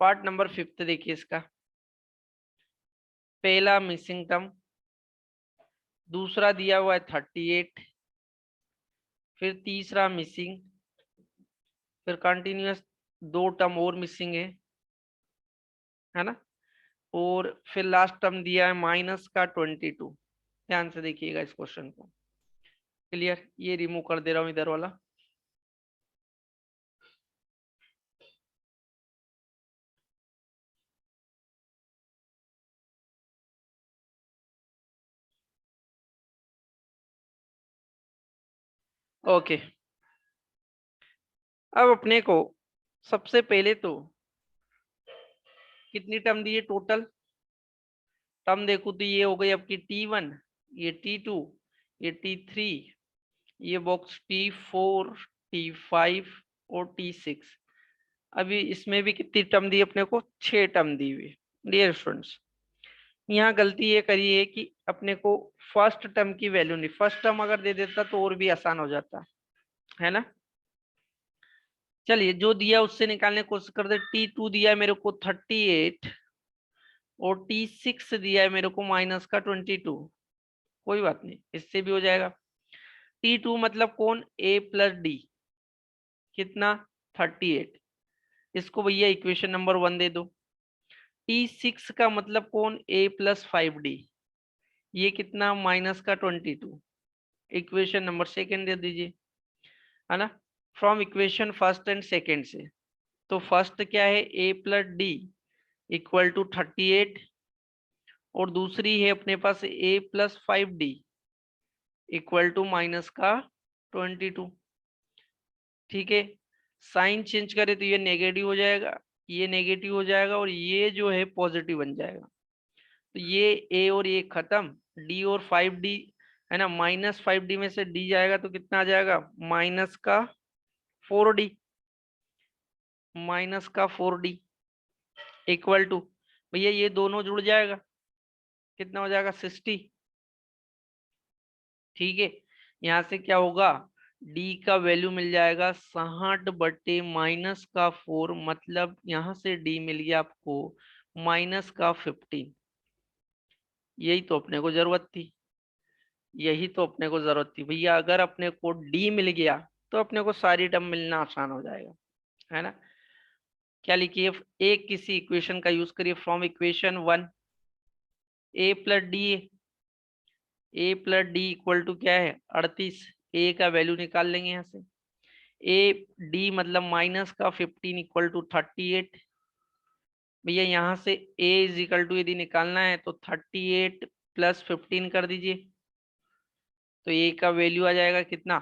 पार्ट नंबर 5 देखिए इसका। पहला मिसिंग टर्म, दूसरा दिया हुआ है 38, फिर तीसरा मिसिंग, फिर कंटिन्यूअस 2 टर्म और मिसिंग है ना, और फिर लास्ट टर्म दिया है माइनस का 22। ध्यान से देखिएगा इस क्वेश्चन को। क्लियर, ये रिमूव कर दे रहा हूं इधर वाला। ओके, अब अपने को सबसे पहले तो कितनी टर्म दी है टोटल, टर्म देखो तो ये हो गई आपकी T1, ये T2, ये T3, ये बॉक्स T4, T5 और T6। अभी इसमें भी कितनी टर्म दी अपने को, 6 टर्म दी हुई। डियर स्टूडेंट्स, यहाँ गलती ये करी है कि अपने को फर्स्ट टर्म की वैल्यू नहीं, फर्स्ट टर्म अगर दे देता तो और भी आसान हो जाता है ना। चलिए जो दिया उससे निकालने की कोशिश करते। T2 दिया है मेरे को 38 और T6 दिया है मेरे को -22। कोई बात नहीं, इससे भी हो जाएगा। T2 मतलब कौन, a प्लस डी, कितना 38, इसको भैया इक्वेशन नंबर 1 दे दो। T6 का मतलब कौन, a प्लस 5d, ये कितना -22, इक्वेशन नंबर 2 दे दीजिए, है ना, from equation first and second से। तो फर्स्ट क्या है, a plus d equal to 38, और दूसरी है अपने पास a plus 5d equal to minus का 22। ठीक है, साइन चेंज करे तो ये नेगेटिव हो जाएगा, ये नेगेटिव हो जाएगा, और ये जो है पॉजिटिव बन जाएगा। तो ये a और ये खत्म, d और 5d है ना, -5d में से d जाएगा तो कितना आ जाएगा, -4d, -4d इक्वल टू, भैया ये दोनों जुड़ जाएगा, कितना हो जाएगा 60। ठीक है, यहाँ से क्या होगा, d का वैल्यू मिल जाएगा 60/-4, मतलब यहाँ से d मिल गया आपको -15। यही तो अपने को जरूरत थी, यही तो अपने को जरूरत थी भैया। अगर अपने को डी मिल गया तो अपने को सारी टर्म मिलना आसान हो जाएगा, है ना। क्या लिखिए, एक किसी इक्वेशन का यूज करिए, from equation 1, a plus d, a plus d equal to क्या है 38, ए का वैल्यू निकाल लेंगे यहाँ से। ए डी मतलब -15 इक्वल टू 38, भैया यहाँ से a इज इक्वल टू यदि निकालना है तो 38 प्लस 15 कर दीजिए, तो a का वैल्यू आ जाएगा कितना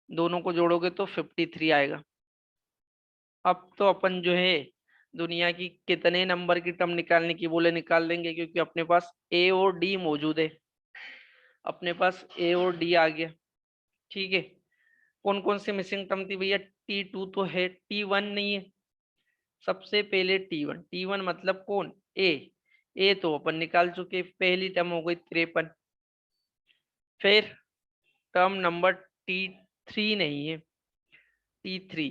दोनों को जोड़ोगे तो 53 आएगा। अब तो अपन जो है दुनिया की कितने नंबर की टर्म निकालने की बोले निकाल लेंगे, क्योंकि अपने पास ए और डी मौजूद है। अपने पास ए और डी आ गया। ठीक है, कौन कौन सी मिसिंग टर्म थी भैया? T2 तो है, T1 नहीं है। सबसे पहले T1, T1 मतलब कौन? ए तो अपन निकाल चुके, पहली टर्म हो गई 53। फिर टर्म नंबर T3 नहीं है, T3।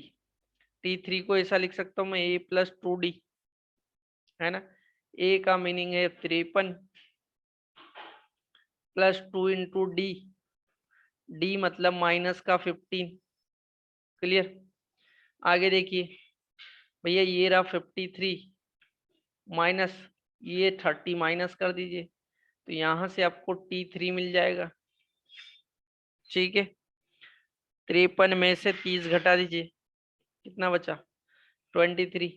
T3 को ऐसा लिख सकता हूं मैं, A+2D, है ना। ए का मीनिंग है 53 +2 इंटू डी, डी मतलब माइनस का 15। क्लियर? आगे देखिए भैया, ये रहा 53 माइनस ये 30, माइनस कर दीजिए तो यहां से आपको T3 मिल जाएगा। ठीक है, 53 में से 30 घटा दीजिए, कितना बचा? 23।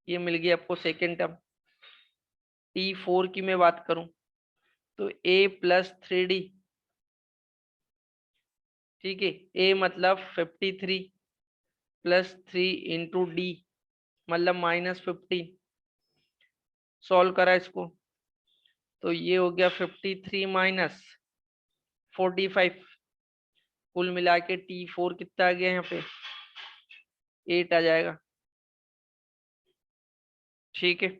ये मिल गई आपको सेकेंड टर्म। T4 की मैं बात करूं तो A+3D। ठीक है, ए मतलब 53 +3 इंटू डी मतलब -15। सॉल्व करा इसको तो ये हो गया 53 माइनस 45। कुल मिला के T4 कितना आ गया यहाँ पे? 8 आ जाएगा। ठीक है,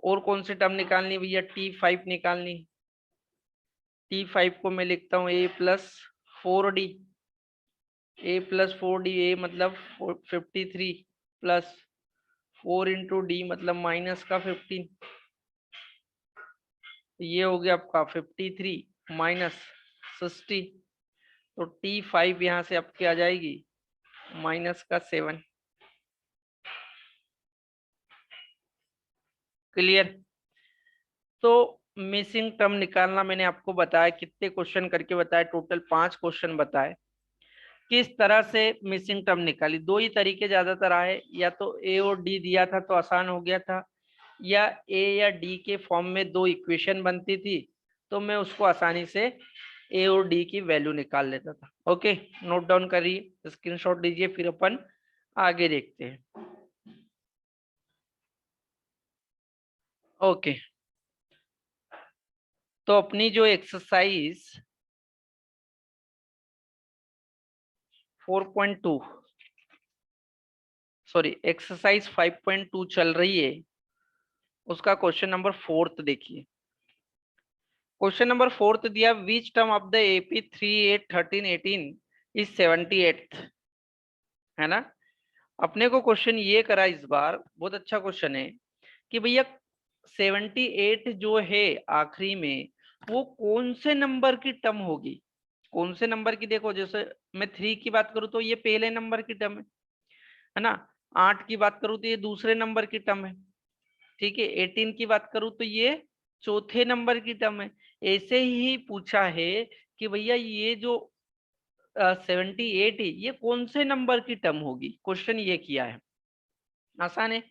और कौन सी टर्म निकालनी भैया? T5 निकालनी। T5 को मैं लिखता हूँ A+4D। A+4D, ए मतलब 53 +4 इंटू डी मतलब माइनस का 15। ये हो गया आपका 53 माइनस 60। तो T5 यहाँ से आपकी आ जाएगी -7। क्लियर? तो मिसिंग टर्म निकालना मैंने आपको बताया, कितने क्वेश्चन करके बताया? टोटल 5 क्वेश्चन बताए। किस तरह से मिसिंग टर्म निकाली? दो ही तरीके ज्यादातर आए, या तो ए और डी दिया था तो आसान हो गया था, या ए या डी के फॉर्म में दो इक्वेशन बनती थी तो मैं उसको आसानी से ए और डी की वैल्यू निकाल लेता था। ओके, नोट डाउन करिए, स्क्रीनशॉट लीजिए, फिर अपन आगे देखते हैं। ओके, तो अपनी जो एक्सरसाइज 4.2 सॉरी एक्सरसाइज 5.2 चल रही है, उसका क्वेश्चन नंबर 4 देखिए। क्वेश्चन नंबर 4 दिया, which term of the AP 3, 8, 13, 18 is 78th, है ना। अपने को क्वेश्चन ये करा इस बार, बहुत अच्छा क्वेश्चन है कि भैया 78 जो है आखिरी में, वो कौन से नंबर की टर्म होगी? कौन से नंबर की? देखो, जैसे मैं 3 की बात करूं तो ये पहले नंबर की टर्म है ना। 8 की बात करूं तो ये दूसरे नंबर की टर्म है। ठीक है, 18 की बात करूं तो ये चौथे नंबर की टर्म है। ऐसे ही पूछा है कि भैया ये जो 78 है, ये कौन से नंबर की टर्म होगी? क्वेश्चन ये किया है, आसान है,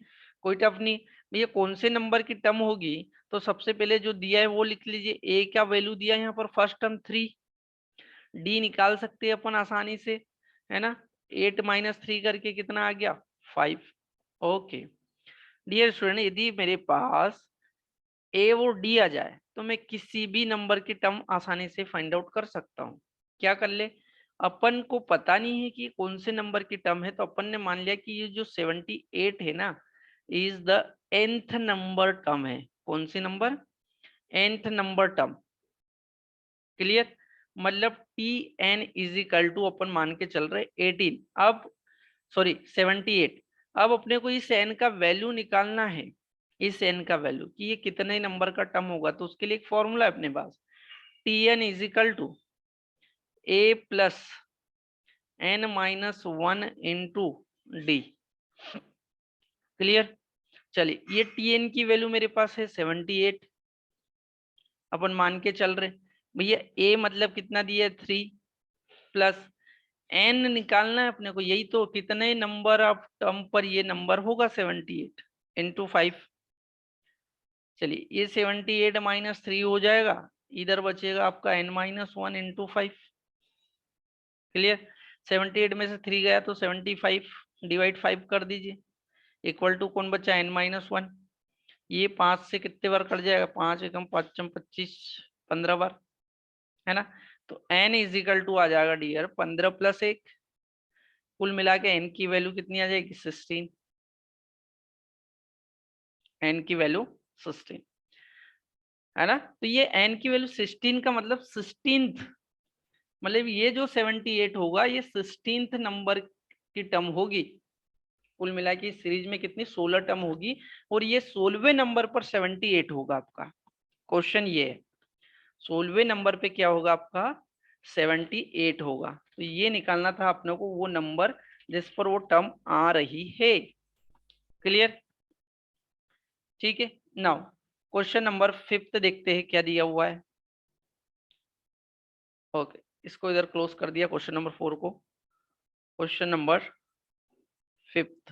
कोई टफ नहीं। भैया कौन से नंबर की टर्म होगी, तो सबसे पहले जो दिया है वो लिख लीजिए। ए का वैल्यू दिया है यहाँ पर, फर्स्ट टर्म 3। डी निकाल सकते हैं अपन आसानी से, है ना। 8 - 3 करके कितना आ गया? 5। ओके डियर स्टूडेंट, यदि मेरे पास ए और डी आ जाए तो मैं किसी भी नंबर की टर्म आसानी से फाइंड आउट कर सकता हूँ। क्या कर ले? अपन को पता नहीं है कि कौन से नंबर की टर्म है, तो अपन ने मान लिया कि ये जो 78 है ना, is the nth number term है। कौन सी number? nth number term. Clear? मतलब Tn इज इक्वल टू अपन मान के चल रहे 18, अब सॉरी 78। अब अपने को इस n का वैल्यू निकालना है, इस n का वैल्यू कि ये कितने नंबर का टर्म होगा। तो उसके लिए एक फॉर्मूला है अपने पास, Tn is equal to a plus n-1 into d. Clear? चलिए, ये Tn की वैल्यू मेरे पास है 78, अपन मान के चल रहे भैया। a मतलब कितना दिया है? 3 प्लस n निकालना है अपने को, यही तो कितने नंबर ऑफ टर्म पर ये नंबर होगा 78 इंटू 5। चलिए, ये 78 - 3 हो जाएगा, इधर बचेगा आपका n - 1 इंटू 5। क्लियर। 78 में से 3 गया तो 75 डिवाइड 5 कर दीजिए, इक्वल टू कौन बचा n-1। ये 5 से कितने बार कट जाएगा, 5 एकम 5 25, 15 बार, है ना। तो n इज इक्वल टू आ जाएगा डियर 15 + 1, कुल मिला के n की वैल्यू कितनी आ जाएगी 16, n की वैल्यू 16, है ना। तो ये n की वैल्यू 16 का मतलब 16th, मतलब ये जो 78 होगा ये 16th नंबर की टर्म होगी। कुल मिला के इस सीरीज में कितनी 16 टर्म होगी, और ये 16वें नंबर पर 78 होगा आपका। क्वेश्चन ये है 16वें नंबर पे क्या होगा आपका 78 होगा। तो ये निकालना था अपने को वो नंबर जिस पर वो टर्म आ रही है। क्लियर, ठीक है। नाउ क्वेश्चन नंबर 5 देखते हैं क्या दिया हुआ है। ओके, इसको इधर क्लोज कर दिया क्वेश्चन नंबर 4 को। क्वेश्चन नंबर 5,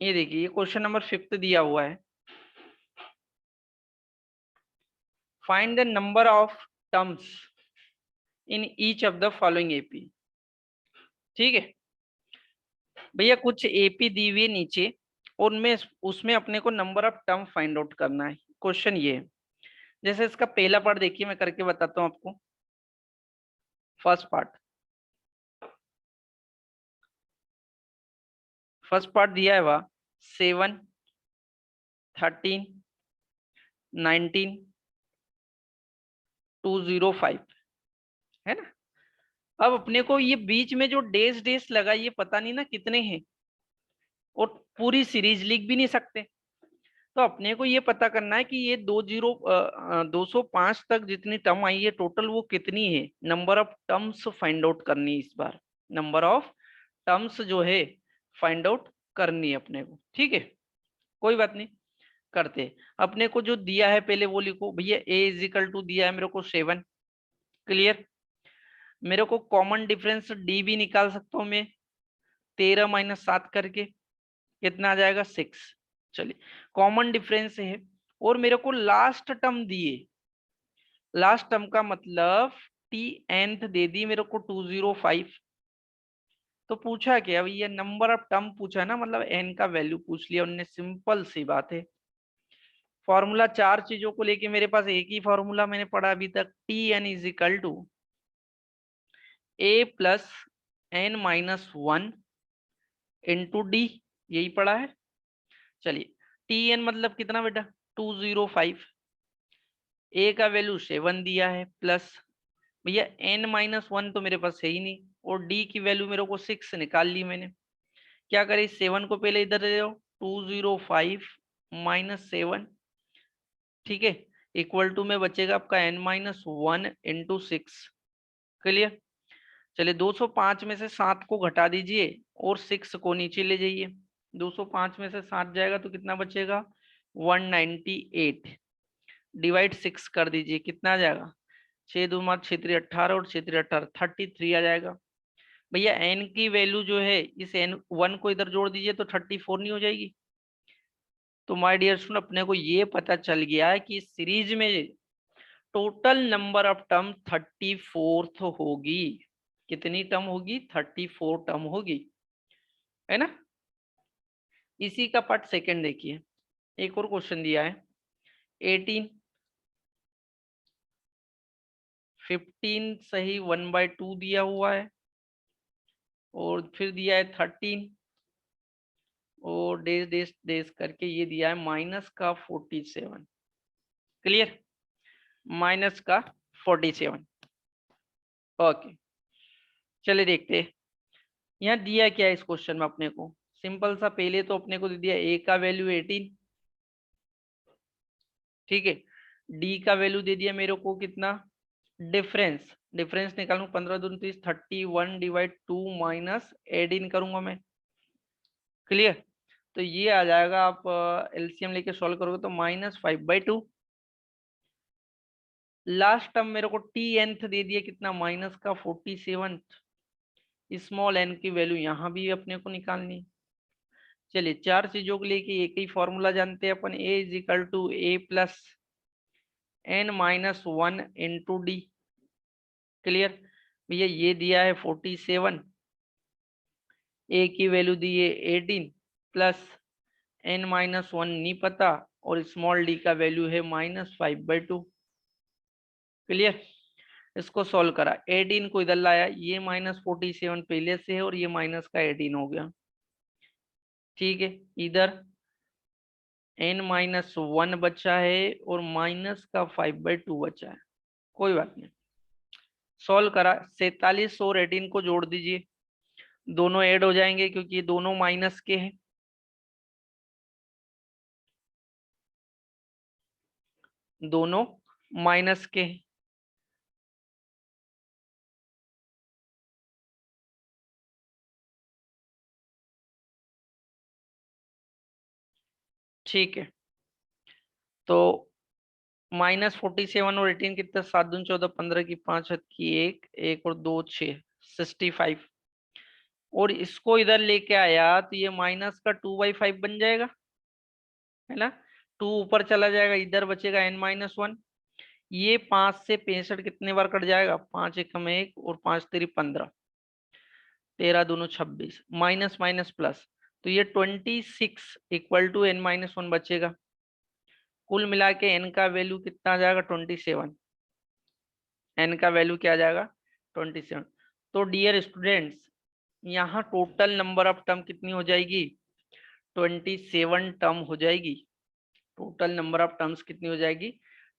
ये देखिए ये क्वेश्चन नंबर 5 दिया हुआ है। Find the number of terms in each of the following AP. ठीक है भैया, कुछ एपी दी हुई है नीचे, और उनमें उसमें अपने को number of term find out करना है। क्वेश्चन ये है, जैसे इसका पहला पार्ट देखिए, मैं करके बताता हूँ आपको। फर्स्ट पार्ट, फर्स्ट पार्ट दिया है वह 7, 13, 19, 205, है ना। अब अपने को ये बीच में जो डेज डेज लगा ये पता नहीं ना कितने हैं, और पूरी सीरीज लिख भी नहीं सकते। तो अपने को ये पता करना है कि ये 205 तक जितनी टर्म आई है टोटल वो कितनी है। Number of terms find out करनी है इस बार, नंबर ऑफ टर्म्स जो है फाइंड आउट करनी है अपने को। ठीक है, कोई बात नहीं, करते। अपने को जो दिया है पहले वो लिखो भैया। ए इज इक्वल टू दिया है मेरे को 7। क्लियर, मेरे को कॉमन डिफरेंस डी भी निकाल सकता हूँ मैं, 13 - 7 करके कितना आ जाएगा 6। चलिए, कॉमन डिफरेंस है, और मेरे को लास्ट टर्म दिए। लास्ट टर्म का मतलब टी nth दे दी मेरे को 205। तो पूछा क्या भैया, नंबर ऑफ टर्म पूछा ना, मतलब n का वैल्यू पूछ लिया उनने, सिंपल सी बात है। फॉर्मूला 4 चीजों को लेके मेरे पास एक ही फॉर्मूला मैंने पढ़ा अभी तक, T n is equal to a plus n-1 into d, यही पढ़ा है। चलिए, टी एन मतलब कितना बेटा 205, ए का वैल्यू 7 दिया है, प्लस भैया n-1 तो मेरे पास है ही नहीं, और डी की वैल्यू मेरे को 6 निकाल ली मैंने। क्या करें, 7 को पहले इधर ले जाओ, 205 - 7, ठीक है, इक्वल टू में बचेगा आपका n-1 इंटू 6। क्लियर, चलिए 205 में से 7 को घटा दीजिए और 6 को नीचे ले जाइए। 205 में से 7 जाएगा तो कितना बचेगा 198, डिवाइड 6 कर दीजिए, कितना आ जाएगा 6 2 6 3 18, और 6 3 18 33 आ जाएगा। भैया n की वैल्यू जो है इस n1 को इधर जोड़ दीजिए तो 34 नहीं हो जाएगी। तो माय डियर स्टूडेंट, अपने को ये पता चल गया है कि इस सीरीज में total number of term 34th होगी। कितनी टर्म होगी 34 टर्म होगी, है ना। इसी का पार्ट सेकंड देखिए, एक और क्वेश्चन दिया है 18, 15 सही 1/2 दिया हुआ है, और फिर दिया है 13, और डेज डेज डेज करके ये दिया है माइनस का 47। क्लियर, माइनस का 47। ओके, चलिए देखते हैं यहाँ दिया क्या है इस क्वेश्चन में अपने को। सिंपल सा, पहले तो अपने को दे दिया ए का वैल्यू 18, ठीक है। डी का वैल्यू दे दिया मेरे को कितना, डिफरेंस। डिफरेंस निकालूं 15 दूनी 30, 31 डिवाइड 2 माइनस एड इन करूंगा मैं। क्लियर। तो ये आ जाएगा, आप एलसीएम लेके सॉल्व करोगे तो -5/2। लास्ट टर्म मेरे को टी एनथ दे दिया कितना, माइनस का 47। स्मॉल एन की वैल्यू यहाँ भी अपने को निकालनी। चलिए चार चीजों को लेके एक ही फॉर्मूला जानते हैं अपन, a is equal to a plus n-1 into d. Clear. भैया ये दिया है 47, ए की वैल्यू दी है 18 प्लस n-1 नहीं पता, और स्मॉल डी का वैल्यू है -5/2। क्लियर। इसको सॉल्व करा, 18 को इधर लाया, ये -47 पहले से है और ये माइनस का 18 हो गया। ठीक है, इधर n-1 बचा है और माइनस का 5/2 बचा है। कोई बात नहीं, सॉल्व करा, 47 और 18 को जोड़ दीजिए, दोनों ऐड हो जाएंगे क्योंकि ये दोनों माइनस के हैं। दोनों माइनस के हैं। ठीक है, तो -47 और 18 कितना, 7 दूनी 14, 15 की 5 हाथ की 1, 1 और 2 6, 65। और इसको इधर लेके आया तो ये माइनस का 2/5 बन जाएगा, है ना। 2 ऊपर चला जाएगा, इधर बचेगा n-1। ये 5 से 65 कितने बार कट जाएगा, 5 एकम 1 और 5 तेरी 15, 13 दूनो 26, माइनस माइनस प्लस, तो ये 26 इक्वल टू n-1 बचेगा। कुल मिला के n का वैल्यू कितना आ जाएगा, 27। n का वैल्यू क्या आ जाएगा, 27। तो डियर स्टूडेंट्स, यहाँ टोटल नंबर ऑफ टर्म कितनी हो जाएगी, 27 टर्म हो जाएगी। टोटल नंबर ऑफ टर्म्स कितनी हो जाएगी,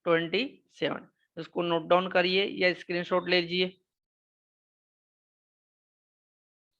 27। इसको नोट डाउन करिए या स्क्रीनशॉट ले लीजिए।